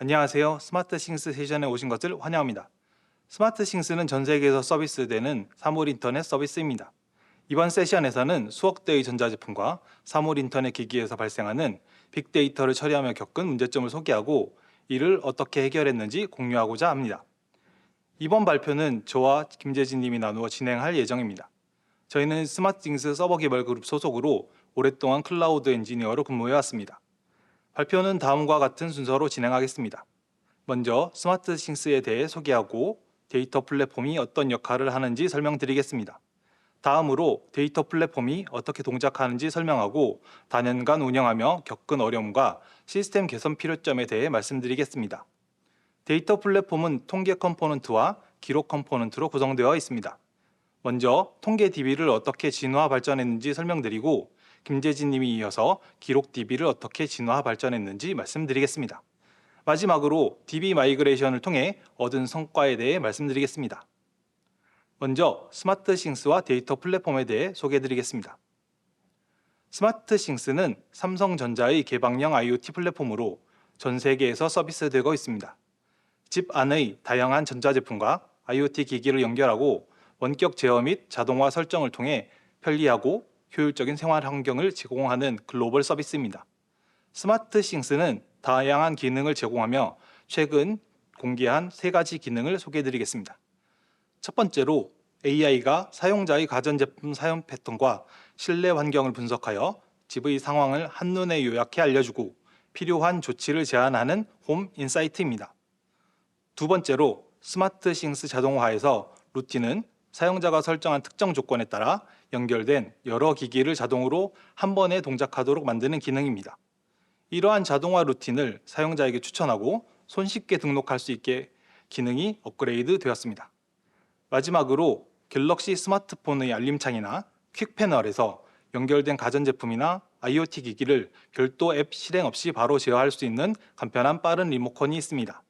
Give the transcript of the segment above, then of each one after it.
안녕하세요. 스마트싱스 세션에 오신 것을 환영합니다. 스마트싱스는 전 세계에서 서비스되는 사물 인터넷 서비스입니다. 이번 세션에서는 수억 대의 전자제품과 사물 인터넷 기기에서 발생하는 빅데이터를 처리하며 겪은 문제점을 소개하고 이를 어떻게 해결했는지 공유하고자 합니다. 이번 발표는 저와 김재진 님이 나누어 진행할 예정입니다. 저희는 스마트싱스 서버 개발 그룹 소속으로 오랫동안 클라우드 엔지니어로 근무해왔습니다. 발표는 다음과 같은 순서로 진행하겠습니다. 먼저 스마트싱스에 대해 소개하고 데이터 플랫폼이 어떤 역할을 하는지 설명드리겠습니다. 다음으로 데이터 플랫폼이 어떻게 동작하는지 설명하고 다년간 운영하며 겪은 어려움과 시스템 개선 필요점에 대해 말씀드리겠습니다. 데이터 플랫폼은 통계 컴포넌트와 기록 컴포넌트로 구성되어 있습니다. 먼저 통계 DB를 어떻게 진화 발전했는지 설명드리고 김재진 님이 이어서 기록 DB를 어떻게 진화 발전했는지 말씀드리겠습니다. 마지막으로 DB 마이그레이션을 통해 얻은 성과에 대해 말씀드리겠습니다. 먼저 스마트싱스와 데이터 플랫폼에 대해 소개해드리겠습니다. 스마트싱스는 삼성전자의 개방형 IoT 플랫폼으로 전 세계에서 서비스되고 있습니다. 집 안의 다양한 전자제품과 IoT 기기를 연결하고 원격 제어 및 자동화 설정을 통해 편리하고 효율적인 생활 환경을 제공하는 글로벌 서비스입니다. 스마트싱스는 다양한 기능을 제공하며 최근 공개한 3가지 기능을 소개해드리겠습니다. 첫 번째로 AI가 사용자의 가전제품 사용 패턴과 실내 환경을 분석하여 집의 상황을 한눈에 요약해 알려주고 필요한 조치를 제안하는 홈 인사이트입니다. 두 번째로 스마트싱스 자동화에서 루틴은 사용자가 설정한 특정 조건에 따라 연결된 여러 기기를 자동으로 한 번에 동작하도록 만드는 기능입니다. 이러한 자동화 루틴을 사용자에게 추천하고 손쉽게 등록할 수 있게 기능이 업그레이드 되었습니다. 마지막으로 갤럭시 스마트폰의 알림창이나 퀵패널에서 연결된 가전제품이나 IoT 기기를 별도 앱 실행 없이 바로 제어할 수 있는 간편한 빠른 리모컨이 있습니다.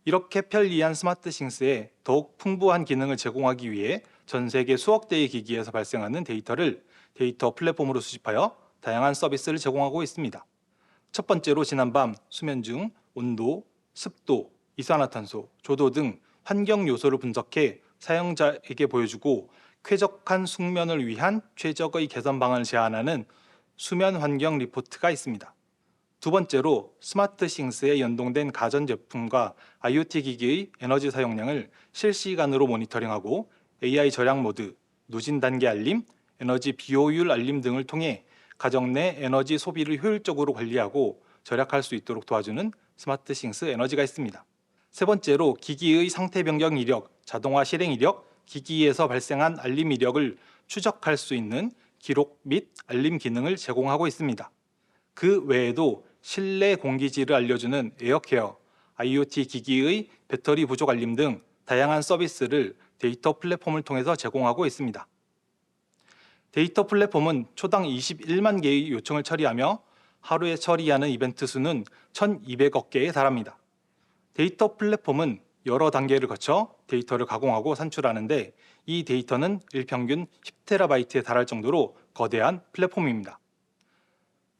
이렇게 편리한 스마트싱스에 더욱 풍부한 기능을 제공하기 위해 전 세계 수억 대의 기기에서 발생하는 데이터를 데이터 플랫폼으로 수집하여 다양한 서비스를 제공하고 있습니다. 첫 번째로 지난밤 수면 중 온도, 습도, 이산화탄소, 조도 등 환경 요소를 분석해 사용자에게 보여주고 쾌적한 숙면을 위한 최적의 개선 방안을 제안하는 수면 환경 리포트가 있습니다. 두 번째로 스마트싱스에 연동된 가전제품과 IoT 기기의 에너지 사용량을 실시간으로 모니터링하고 AI 절약 모드, 누진 단계 알림, 에너지 비효율 알림 등을 통해 가정 내 에너지 소비를 효율적으로 관리하고 절약할 수 있도록 도와주는 스마트싱스 에너지가 있습니다. 세 번째로 기기의 상태 변경 이력, 자동화 실행 이력, 기기에서 발생한 알림 이력을 추적할 수 있는 기록 및 알림 기능을 제공하고 있습니다. 그 외에도 실내 공기질을 알려주는 에어케어, IoT 기기의 배터리 부족 알림 등 다양한 서비스를 데이터 플랫폼을 통해서 제공하고 있습니다. 데이터 플랫폼은 초당 21만 개의 요청을 처리하며 하루에 처리하는 이벤트 수는 1,200억 개에 달합니다. 데이터 플랫폼은 여러 단계를 거쳐 데이터를 가공하고 산출하는데 이 데이터는 일평균 10TB에 달할 정도로 거대한 플랫폼입니다.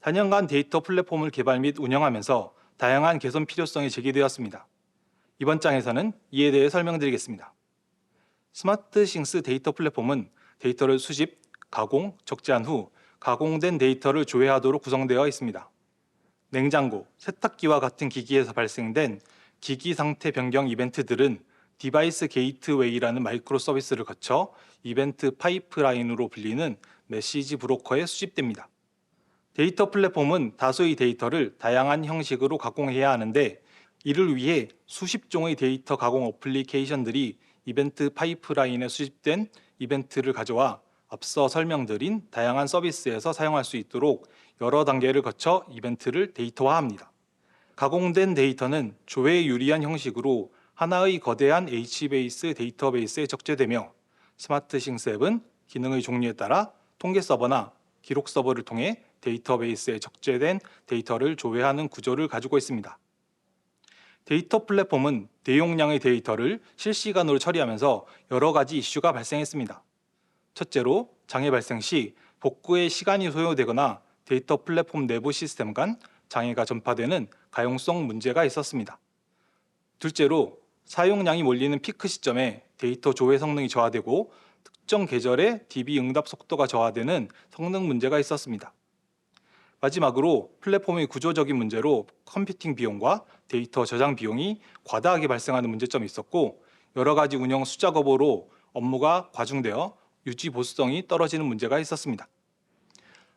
단연간 데이터 플랫폼을 개발 및 운영하면서 다양한 개선 필요성이 제기되었습니다. 이번 장에서는 이에 대해 설명드리겠습니다. 스마트싱스 데이터 플랫폼은 데이터를 수집, 가공, 적재한 후 가공된 데이터를 조회하도록 구성되어 있습니다. 냉장고, 세탁기와 같은 기기에서 발생된 기기 상태 변경 이벤트들은 디바이스 게이트웨이라는 마이크로 서비스를 거쳐 이벤트 파이프라인으로 불리는 메시지 브로커에 수집됩니다. 데이터 플랫폼은 다수의 데이터를 다양한 형식으로 가공해야 하는데 이를 위해 수십 종의 데이터 가공 어플리케이션들이 이벤트 파이프라인에 수집된 이벤트를 가져와 앞서 설명드린 다양한 서비스에서 사용할 수 있도록 여러 단계를 거쳐 이벤트를 데이터화합니다. 가공된 데이터는 조회에 유리한 형식으로 하나의 거대한 HBase 데이터베이스에 적재되며 스마트싱스 앱은 기능의 종류에 따라 통계 서버나 기록 서버를 통해 데이터베이스에 적재된 데이터를 조회하는 구조를 가지고 있습니다. 데이터 플랫폼은 대용량의 데이터를 실시간으로 처리하면서 여러 가지 이슈가 발생했습니다. 첫째로 장애 발생 시 복구에 시간이 소요되거나 데이터 플랫폼 내부 시스템 간 장애가 전파되는 가용성 문제가 있었습니다. 둘째로 사용량이 몰리는 피크 시점에 데이터 조회 성능이 저하되고 특정 계절에 DB 응답 속도가 저하되는 성능 문제가 있었습니다. 마지막으로 플랫폼의 구조적인 문제로 컴퓨팅 비용과 데이터 저장 비용이 과다하게 발생하는 문제점이 있었고, 여러 가지 운영 수작업으로 업무가 과중되어 유지 보수성이 떨어지는 문제가 있었습니다.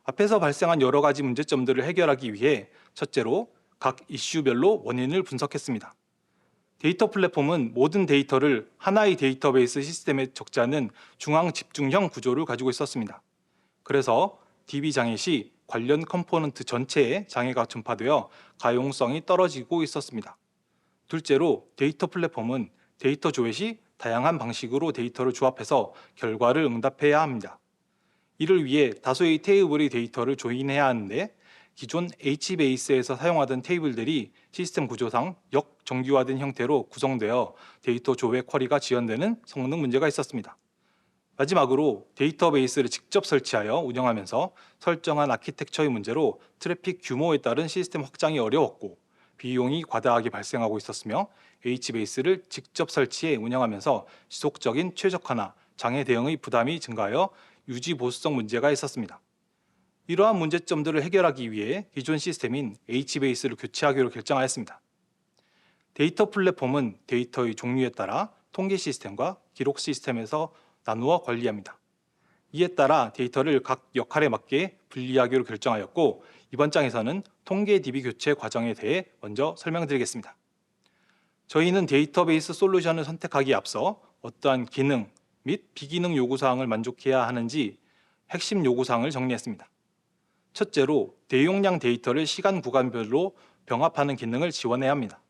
앞에서 발생한 여러 가지 문제점들을 해결하기 위해 첫째로 각 이슈별로 원인을 분석했습니다. 데이터 플랫폼은 모든 데이터를 하나의 데이터베이스 시스템에 적재하는 중앙 집중형 구조를 가지고 있었습니다. 그래서 DB 장애 시 관련 컴포넌트 전체에 장애가 전파되어 가용성이 떨어지고 있었습니다. 둘째로 데이터 플랫폼은 데이터 조회 시 다양한 방식으로 데이터를 조합해서 결과를 응답해야 합니다. 이를 위해 다수의 테이블의 데이터를 조인해야 하는데, 기존 H베이스에서 사용하던 테이블들이 시스템 구조상 역정규화된 형태로 구성되어 데이터 조회 쿼리가 지연되는 성능 문제가 있었습니다. 마지막으로 데이터베이스를 직접 설치하여 운영하면서 설정한 아키텍처의 문제로 트래픽 규모에 따른 시스템 확장이 어려웠고, 비용이 과다하게 발생하고 있었으며, H베이스를 직접 설치해 운영하면서 지속적인 최적화나 장애 대응의 부담이 증가하여 유지 보수성 문제가 있었습니다. 이러한 문제점들을 해결하기 위해 기존 시스템인 H베이스를 교체하기로 결정하였습니다. 데이터 플랫폼은 데이터의 종류에 따라 통계 시스템과 기록 시스템에서 나누어 관리합니다. 이에 따라 데이터를 각 역할에 맞게 분리하기로 결정하였고, 이번 장에서는 통계 DB 교체 과정에 대해 먼저 설명드리겠습니다. 저희는 데이터베이스 솔루션을 선택하기에 앞서 어떠한 기능 및 비기능 요구사항을 만족해야 하는지 핵심 요구사항을 정리했습니다. 첫째로 대용량 데이터를 시간 구간별로 병합하는 기능을 지원해야 합니다.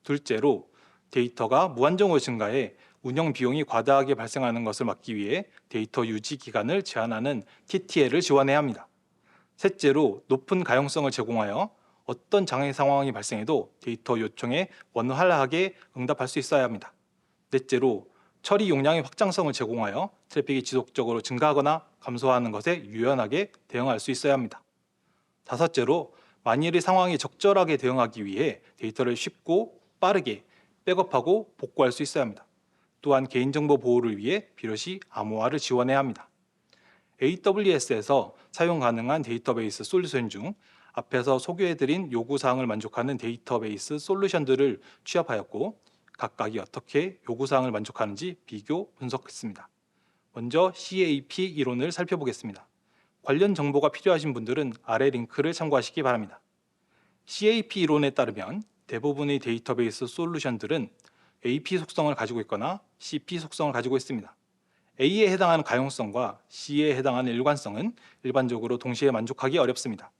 둘째로 데이터가 무한정으로 증가해 운영 비용이 과다하게 발생하는 것을 막기 위해 데이터 유지 기간을 제한하는 TTL을 지원해야 합니다. 셋째로 높은 가용성을 제공하여 어떤 장애 상황이 발생해도 데이터 요청에 원활하게 응답할 수 있어야 합니다. 넷째로 처리 용량의 확장성을 제공하여 트래픽이 지속적으로 증가하거나 감소하는 것에 유연하게 대응할 수 있어야 합니다. 다섯째로 만일의 상황에 적절하게 대응하기 위해 데이터를 쉽고 빠르게 백업하고 복구할 수 있어야 합니다. 또한 개인정보 보호를 위해 비롯이 암호화를 지원해야 합니다. AWS에서 사용 가능한 데이터베이스 솔루션 중 앞에서 소개해드린 요구사항을 만족하는 데이터베이스 솔루션들을 취합하였고, 각각이 어떻게 요구사항을 만족하는지 비교 분석했습니다. 먼저 CAP 이론을 살펴보겠습니다. 관련 정보가 필요하신 분들은 아래 링크를 참고하시기 바랍니다. CAP 이론에 따르면 대부분의 데이터베이스 솔루션들은 AP 속성을 가지고 있거나 CP 속성을 가지고 있습니다. A에 해당하는 가용성과 C에 해당하는 일관성은 일반적으로 동시에 만족하기 어렵습니다.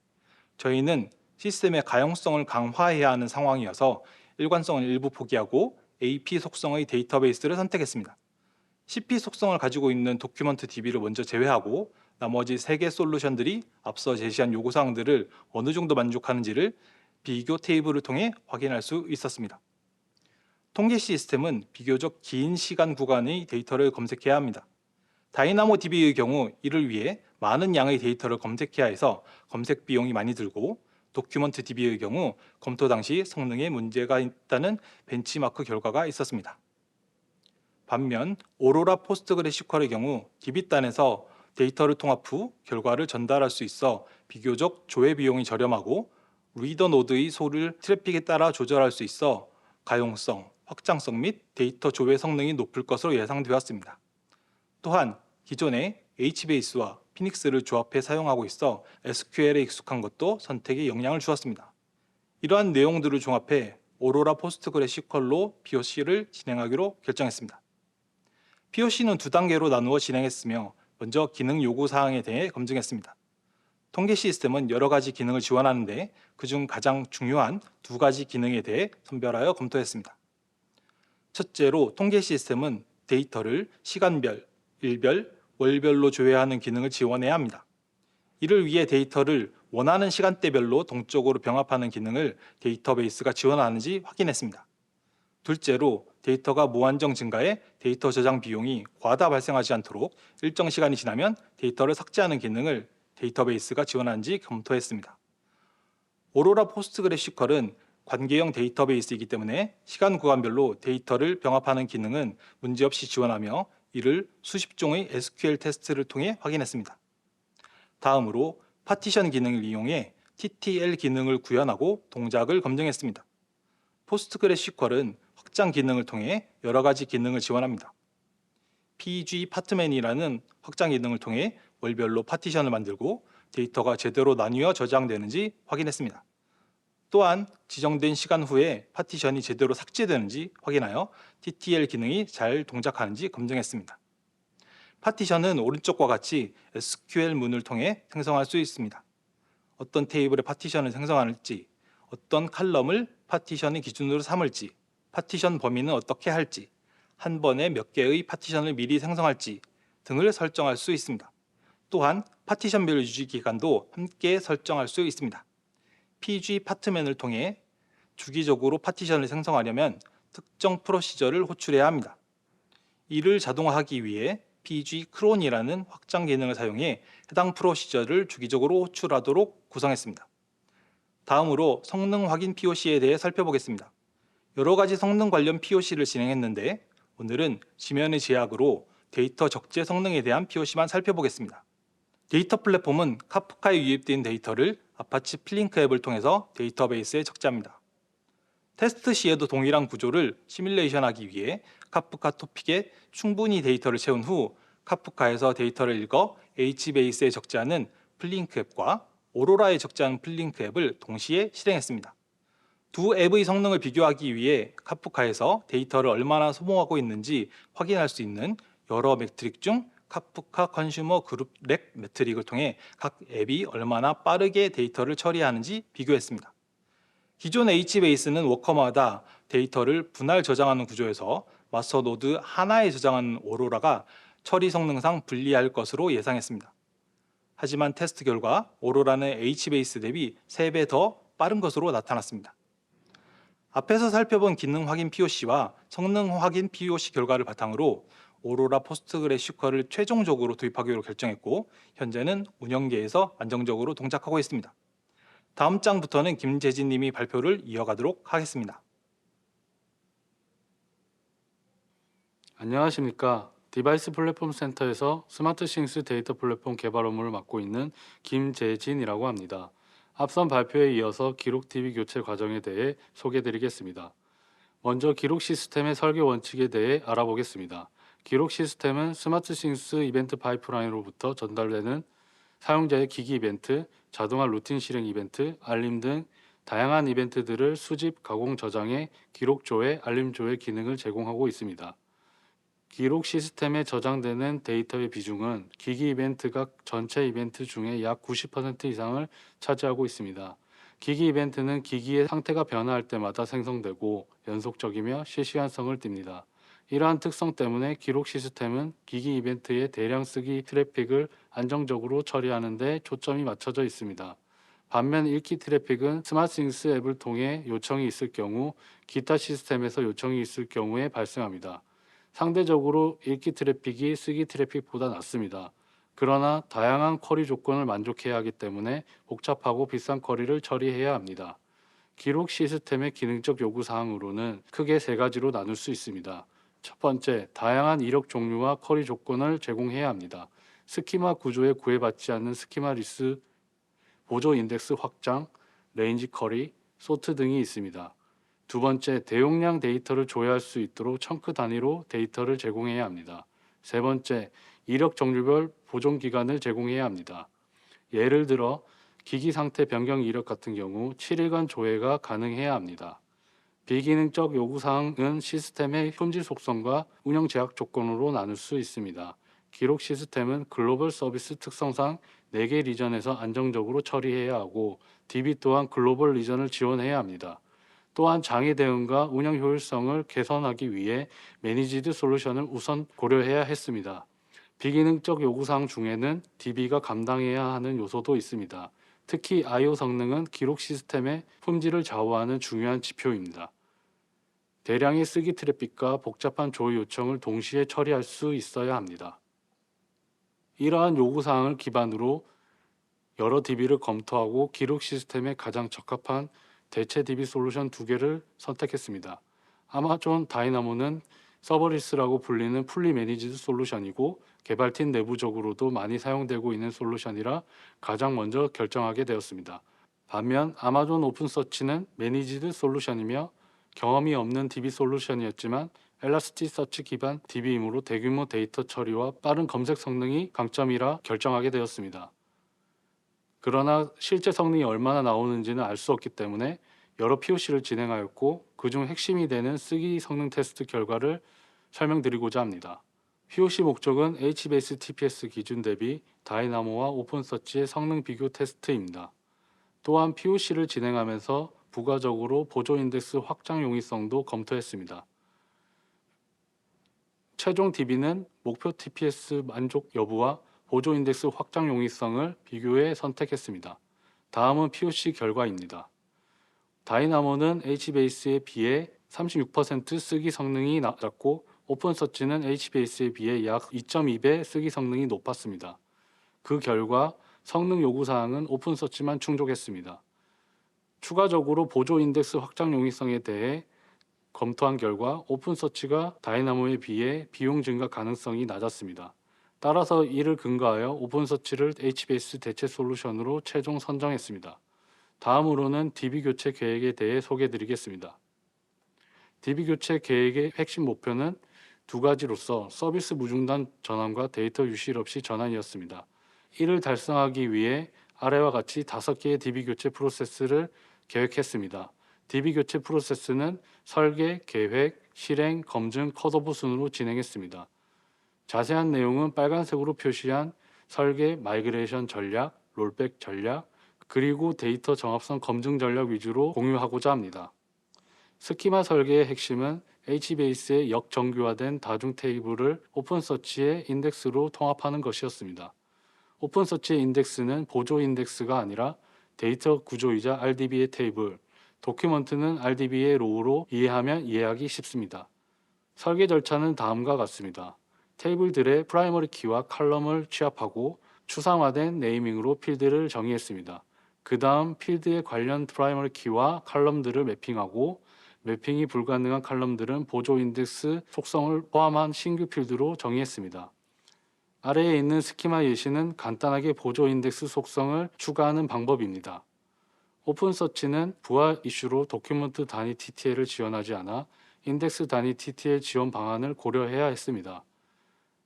저희는 시스템의 가용성을 강화해야 하는 상황이어서 일관성을 일부 포기하고 AP 속성의 데이터베이스를 선택했습니다. CP 속성을 가지고 있는 도큐먼트 DB를 먼저 제외하고 나머지 3개 솔루션들이 앞서 제시한 요구사항들을 어느 정도 만족하는지를 비교 테이블을 통해 확인할 수 있었습니다. 통계 시스템은 비교적 긴 시간 구간의 데이터를 검색해야 합니다. 다이나모 DB의 경우 이를 위해 많은 양의 데이터를 검색해야 해서 검색 비용이 많이 들고, 도큐먼트 DB의 경우 검토 당시 성능에 문제가 있다는 벤치마크 결과가 있었습니다. 반면 오로라 포스트그레시퀄의 경우 DB단에서 데이터를 통합 후 결과를 전달할 수 있어 비교적 조회 비용이 저렴하고, 리더 노드의 소를 트래픽에 따라 조절할 수 있어 가용성, 확장성 및 데이터 조회 성능이 높을 것으로 예상되었습니다. 또한 기존의 H베이스와 피닉스를 조합해 사용하고 있어 SQL에 익숙한 것도 선택에 영향을 주었습니다. 이러한 내용들을 종합해 오로라 포스트그레시퀄로 POC를 진행하기로 결정했습니다. POC는 2단계로 나누어 진행했으며, 먼저 기능 요구 사항에 대해 검증했습니다. 통계 시스템은 여러 가지 기능을 지원하는데 그중 가장 중요한 2가지 기능에 대해 선별하여 검토했습니다. 첫째로 통계 시스템은 데이터를 시간별, 일별, 월별로 조회하는 기능을 지원해야 합니다. 이를 위해 데이터를 원하는 시간대별로 동적으로 병합하는 기능을 데이터베이스가 지원하는지 확인했습니다. 둘째로 데이터가 무한정 증가해 데이터 저장 비용이 과다 발생하지 않도록 일정 시간이 지나면 데이터를 삭제하는 기능을 데이터베이스가 지원하는지 검토했습니다. 오로라 포스트그레시컬은 관계형 데이터베이스이기 때문에 시간 구간별로 데이터를 병합하는 기능은 문제없이 지원하며 이를 수십 종의 SQL 테스트를 통해 확인했습니다. 다음으로 파티션 기능을 이용해 TTL 기능을 구현하고 동작을 검증했습니다. 포스트그레시컬은 확장 기능을 통해 여러 가지 기능을 지원합니다. PG 파트맨이라는 확장 기능을 통해 월별로 파티션을 만들고 데이터가 제대로 나뉘어 저장되는지 확인했습니다. 또한 지정된 시간 후에 파티션이 제대로 삭제되는지 확인하여 TTL 기능이 잘 동작하는지 검증했습니다. 파티션은 오른쪽과 같이 SQL 문을 통해 생성할 수 있습니다. 어떤 테이블에 파티션을 생성할지, 어떤 칼럼을 파티션의 기준으로 삼을지, 파티션 범위는 어떻게 할지, 한 번에 몇 개의 파티션을 미리 생성할지 등을 설정할 수 있습니다. 또한 파티션별 유지 기간도 함께 설정할 수 있습니다. PG 파트맨을 통해 주기적으로 파티션을 생성하려면 특정 프로시저를 호출해야 합니다. 이를 자동화하기 위해 PG 크론이라는 확장 기능을 사용해 해당 프로시저를 주기적으로 호출하도록 구성했습니다. 다음으로 성능 확인 POC에 대해 살펴보겠습니다. 여러 가지 성능 관련 POC를 진행했는데 오늘은 지면의 제약으로 데이터 적재 성능에 대한 POC만 살펴보겠습니다. 데이터 플랫폼은 카프카에 유입된 데이터를 아파치 플링크 앱을 통해서 데이터베이스에 적재합니다. 테스트 시에도 동일한 구조를 시뮬레이션하기 위해 카프카 토픽에 충분히 데이터를 채운 후 카프카에서 데이터를 읽어 H베이스에 적재하는 플링크 앱과 오로라에 적재하는 플링크 앱을 동시에 실행했습니다. 두 앱의 성능을 비교하기 위해 카프카에서 데이터를 얼마나 소모하고 있는지 확인할 수 있는 여러 매트릭 중 카프카 컨슈머 그룹 렉 매트릭을 통해 각 앱이 얼마나 빠르게 데이터를 처리하는지 비교했습니다. 기존 H베이스는 워커마다 데이터를 분할 저장하는 구조에서 마스터 노드 하나에 저장하는 오로라가 처리 성능상 불리할 것으로 예상했습니다. 하지만 테스트 결과 오로라는 H베이스 대비 3배 더 빠른 것으로 나타났습니다. 앞에서 살펴본 기능 확인 POC와 성능 확인 POC 결과를 바탕으로 오로라 포스트그레시컬을 최종적으로 도입하기로 결정했고 현재는 운영계에서 안정적으로 동작하고 있습니다. 다음 장부터는 김재진 님이 발표를 이어가도록 하겠습니다. 안녕하십니까. 디바이스 플랫폼 센터에서 스마트싱스 데이터 플랫폼 개발 업무를 맡고 있는 김재진이라고 합니다. 앞선 발표에 이어서 기록 DB 교체 과정에 대해 소개드리겠습니다. 먼저 기록 시스템의 설계 원칙에 대해 알아보겠습니다. 기록 시스템은 스마트싱스 이벤트 파이프라인으로부터 전달되는 사용자의 기기 이벤트, 자동화 루틴 실행 이벤트, 알림 등 다양한 이벤트들을 수집, 가공, 저장해 기록 조회, 알림 조회 기능을 제공하고 있습니다. 기록 시스템에 저장되는 데이터의 비중은 기기 이벤트가 전체 이벤트 중에 약 90% 이상을 차지하고 있습니다. 기기 이벤트는 기기의 상태가 변화할 때마다 생성되고 연속적이며 실시간성을 띱니다. 이러한 특성 때문에 기록 시스템은 기기 이벤트의 대량 쓰기 트래픽을 안정적으로 처리하는 데 초점이 맞춰져 있습니다. 반면 읽기 트래픽은 스마트싱스 앱을 통해 요청이 있을 경우 기타 시스템에서 요청이 있을 경우에 발생합니다. 상대적으로 읽기 트래픽이 쓰기 트래픽보다 낮습니다. 그러나 다양한 쿼리 조건을 만족해야 하기 때문에 복잡하고 비싼 쿼리를 처리해야 합니다. 기록 시스템의 기능적 요구사항으로는 크게 3가지로 나눌 수 있습니다. 첫 번째, 다양한 이력 종류와 쿼리 조건을 제공해야 합니다. 스키마 구조에 구애받지 않는 스키마 리스, 보조 인덱스 확장, 레인지 쿼리, 소트 등이 있습니다. 두 번째, 대용량 데이터를 조회할 수 있도록 청크 단위로 데이터를 제공해야 합니다. 세 번째, 이력 종류별 보존 기간을 제공해야 합니다. 예를 들어 기기 상태 변경 이력 같은 경우 7일간 조회가 가능해야 합니다. 비기능적 요구사항은 시스템의 품질 속성과 운영 제약 조건으로 나눌 수 있습니다. 기록 시스템은 글로벌 서비스 특성상 4개 리전에서 안정적으로 처리해야 하고 DB 또한 글로벌 리전을 지원해야 합니다. 또한 장애 대응과 운영 효율성을 개선하기 위해 매니지드 솔루션을 우선 고려해야 했습니다. 비기능적 요구사항 중에는 DB가 감당해야 하는 요소도 있습니다. 특히 I/O 성능은 기록 시스템의 품질을 좌우하는 중요한 지표입니다. 대량의 쓰기 트래픽과 복잡한 조회 요청을 동시에 처리할 수 있어야 합니다. 이러한 요구사항을 기반으로 여러 DB를 검토하고 기록 시스템에 가장 적합한 대체 DB 솔루션 두 개를 선택했습니다. 아마존 다이나모는 서버리스라고 불리는 풀리 매니지드 솔루션이고 개발팀 내부적으로도 많이 사용되고 있는 솔루션이라 가장 먼저 결정하게 되었습니다. 반면 아마존 오픈서치는 매니지드 솔루션이며 경험이 없는 DB 솔루션이었지만 엘라스티서치 기반 DB이므로 대규모 데이터 처리와 빠른 검색 성능이 강점이라 결정하게 되었습니다. 그러나 실제 성능이 얼마나 나오는지는 알 수 없기 때문에 여러 POC를 진행하였고 그중 핵심이 되는 쓰기 성능 테스트 결과를 설명드리고자 합니다. POC 목적은 HBase TPS 기준 대비 다이나모와 오픈서치의 성능 비교 테스트입니다. 또한 POC를 진행하면서 부가적으로 보조 인덱스 확장 용이성도 검토했습니다. 최종 DB는 목표 TPS 만족 여부와 보조 인덱스 확장 용이성을 비교해 선택했습니다. 다음은 POC 결과입니다. 다이나모는 HBase에 비해 36% 쓰기 성능이 낮았고 오픈서치는 HBase에 비해 약 2.2배 쓰기 성능이 높았습니다. 그 결과 성능 요구사항은 오픈서치만 충족했습니다. 추가적으로 보조 인덱스 확장 용이성에 대해 검토한 결과 오픈서치가 다이나모에 비해 비용 증가 가능성이 낮았습니다. 따라서 이를 근거하여 오픈서치를 HBase 대체 솔루션으로 최종 선정했습니다. 다음으로는 DB 교체 계획에 대해 소개해드리겠습니다. DB 교체 계획의 핵심 목표는 두 가지로서 서비스 무중단 전환과 데이터 유실 없이 전환이었습니다. 이를 달성하기 위해 아래와 같이 5개의 DB 교체 프로세스를 계획했습니다. DB 교체 프로세스는 설계, 계획, 실행, 검증, 컷오프 순으로 진행했습니다. 자세한 내용은 빨간색으로 표시한 설계, 마이그레이션 전략, 롤백 전략, 그리고 데이터 정합성 검증 전략 위주로 공유하고자 합니다. 스키마 설계의 핵심은 HBase의 역정교화된 다중 테이블을 오픈서치의 인덱스로 통합하는 것이었습니다. 오픈서치의 인덱스는 보조 인덱스가 아니라 데이터 구조이자 RDB의 테이블, 도큐먼트는 RDB의 로우로 이해하면 이해하기 쉽습니다. 설계 절차는 다음과 같습니다. 테이블들의 프라이머리 키와 칼럼을 취합하고 추상화된 네이밍으로 필드를 정의했습니다. 그 다음 필드에 관련 프라이머리 키와 칼럼들을 매핑하고 매핑이 불가능한 칼럼들은 보조 인덱스 속성을 포함한 신규 필드로 정의했습니다. 아래에 있는 스키마 예시는 간단하게 보조 인덱스 속성을 추가하는 방법입니다. 오픈서치는 부하 이슈로 도큐먼트 단위 TTL을 지원하지 않아 인덱스 단위 TTL 지원 방안을 고려해야 했습니다.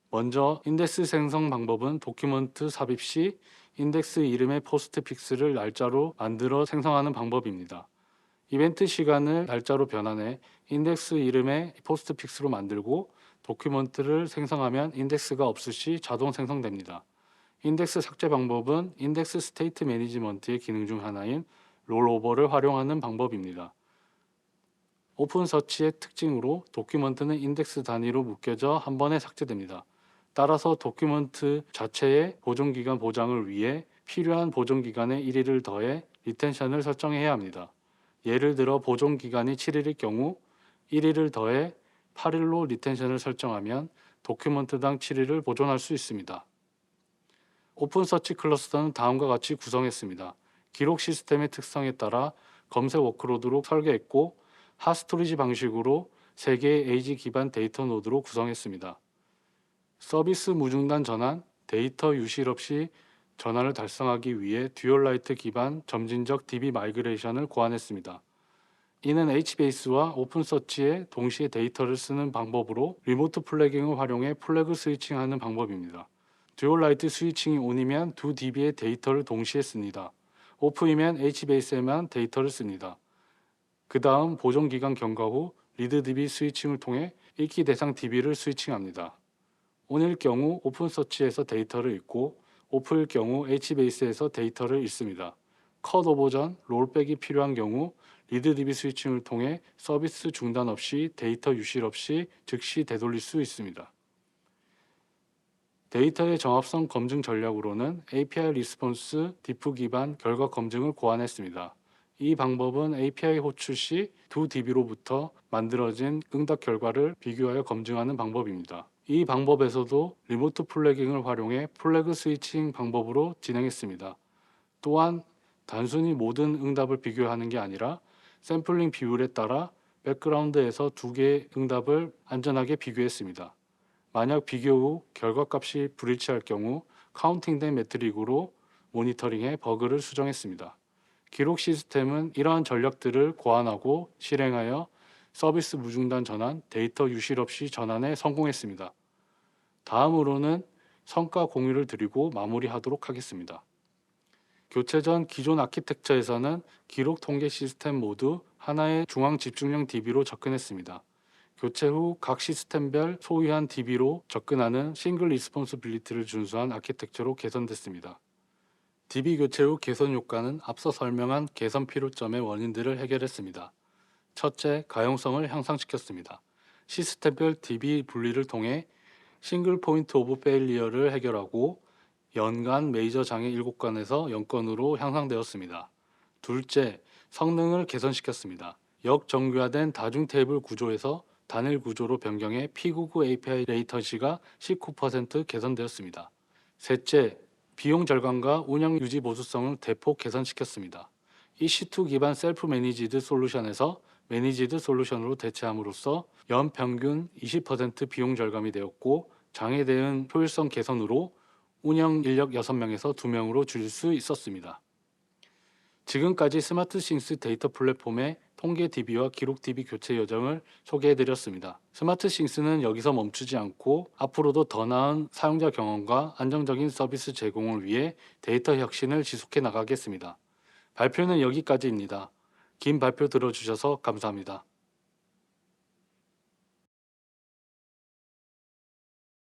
먼저 인덱스 생성 방법은 도큐먼트 삽입 시 인덱스 이름의 포스트픽스를 날짜로 만들어 생성하는 방법입니다. 이벤트 시간을 날짜로 변환해 인덱스 이름의 포스트픽스로 만들고 도큐먼트를 생성하면 인덱스가 없을 시 자동 생성됩니다. 인덱스 삭제 방법은 인덱스 스테이트 매니지먼트의 기능 중 하나인 롤오버를 활용하는 방법입니다. 오픈서치의 특징으로 도큐먼트는 인덱스 단위로 묶여져 한 번에 삭제됩니다. 따라서 도큐먼트 자체의 보존기간 보장을 위해 필요한 보존기간에 1일을 더해 리텐션을 설정해야 합니다. 예를 들어 보존기간이 7일일 경우 1일을 더해 8일로 리텐션을 설정하면 도큐먼트당 7일을 보존할 수 있습니다. 오픈서치 클러스터는 다음과 같이 구성했습니다. 기록 시스템의 특성에 따라 검색 워크로드로 설계했고 핫스토리지 방식으로 3개의 에이지 기반 데이터 노드로 구성했습니다. 서비스 무중단 전환, 데이터 유실 없이 전환을 달성하기 위해 듀얼라이트 기반 점진적 DB 마이그레이션을 고안했습니다. 이는 HBase와 오픈서치에 동시에 데이터를 쓰는 방법으로 리모트 플래깅을 활용해 플래그 스위칭하는 방법입니다. 듀얼라이트 스위칭이 온이면 두 DB의 데이터를 동시에 씁니다. 오프이면 HBase에만 데이터를 씁니다. 그 다음 보존기간 경과 후 리드DB 스위칭을 통해 읽기 대상 DB를 스위칭합니다. 온일 경우 오픈서치에서 데이터를 읽고 오프일 경우 HBase에서 데이터를 읽습니다. 컷오버 전 롤백이 필요한 경우 리드DB 스위칭을 통해 서비스 중단 없이 데이터 유실 없이 즉시 되돌릴 수 있습니다. 데이터의 정합성 검증 전략으로는 API 리스폰스 디프 기반 결과 검증을 고안했습니다. 이 방법은 API 호출 시 두 DB로부터 만들어진 응답 결과를 비교하여 검증하는 방법입니다. 이 방법에서도 리모트 플래깅을 활용해 플래그 스위칭 방법으로 진행했습니다. 또한 단순히 모든 응답을 비교하는 게 아니라 샘플링 비율에 따라 백그라운드에서 두 개의 응답을 안전하게 비교했습니다. 만약 비교 후 결과값이 불일치할 경우 카운팅된 매트릭으로 모니터링해 버그를 수정했습니다. 기록 시스템은 이러한 전략들을 고안하고 실행하여 서비스 무중단 전환, 데이터 유실 없이 전환에 성공했습니다. 다음으로는 성과 공유를 드리고 마무리하도록 하겠습니다. 교체 전 기존 아키텍처에서는 기록 통계 시스템 모두 하나의 중앙 집중형 DB로 접근했습니다. 교체 후 각 시스템별 소유한 DB로 접근하는 싱글 리스폰스빌리티를 준수한 아키텍처로 개선됐습니다. DB 교체 후 개선 효과는 앞서 설명한 개선 필요점의 원인들을 해결했습니다. 첫째, 가용성을 향상시켰습니다. 시스템별 DB 분리를 통해 싱글 포인트 오브 페일리어를 해결하고 연간 메이저 장애 7건에서 0건으로 향상되었습니다. 둘째, 성능을 개선시켰습니다. 역정교화된 다중 테이블 구조에서 단일 구조로 변경해 P99 API 레이턴시가 19% 개선되었습니다. 셋째, 비용 절감과 운영 유지 보수성을 대폭 개선시켰습니다. EC2 기반 셀프 매니지드 솔루션에서 매니지드 솔루션으로 대체함으로써 연평균 20% 비용 절감이 되었고 장애 대응 효율성 개선으로 운영 인력 6명에서 2명으로 줄일 수 있었습니다. 지금까지 스마트싱스 데이터 플랫폼의 통계 DB와 기록 DB 교체 여정을 소개해드렸습니다. 스마트싱스는 여기서 멈추지 않고 앞으로도 더 나은 사용자 경험과 안정적인 서비스 제공을 위해 데이터 혁신을 지속해 나가겠습니다. 발표는 여기까지입니다. 긴 발표 들어주셔서 감사합니다.